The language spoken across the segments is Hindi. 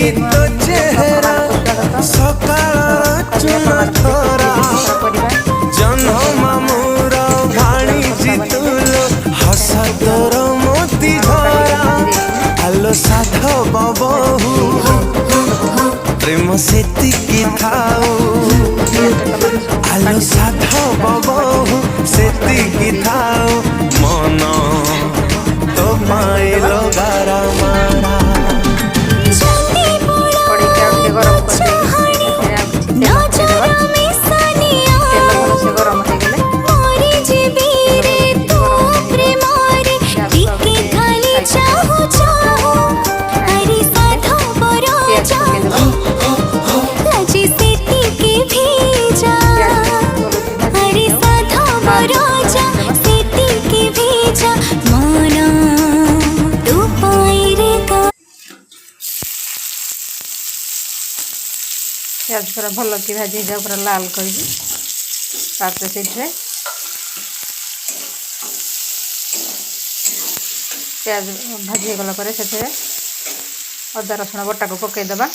तो चेहरा सकाळ चुनथरा जन्म मामुर भाणी जितुलो हसा तोर मोती झरा आलो साधव बहु प्रेम सेतिकी थाऊ आलो साधव बहु सेतिकी थाऊ मन तो पाइलो गारा मारा प्याज पूरा भल कि भाजी जाओ पूरा लाल कर प्याज भाजी गला से अदा रसुण बटा को पकईदबा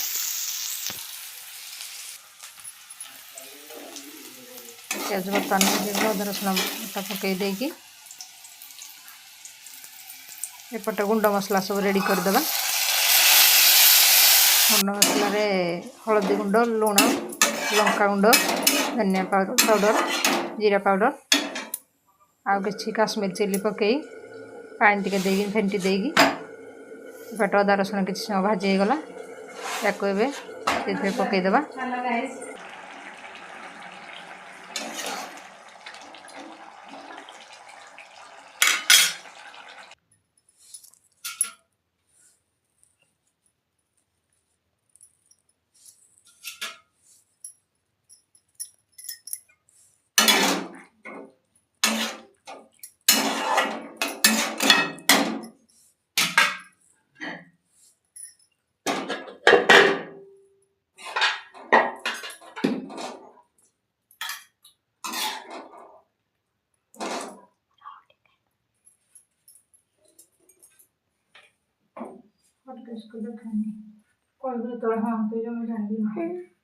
प्याज बर्तमान भाजी अदा रसुण बटा पकई देगी एपटे गुंड मसला सब रेडी करदबा गुंड मसला रे हलदी गुंड लुण लंका गुंड धनिया पाउडर जीरा पाउडर आ कि काश्मीर चिली पकई पानी टिके देगी फेंटी देगी एपटे अदा रसुण किसी समय भाजी गला या पकईदबा इसको देखनी कोई भी तो हाँ तो जो मैं जानती हूँ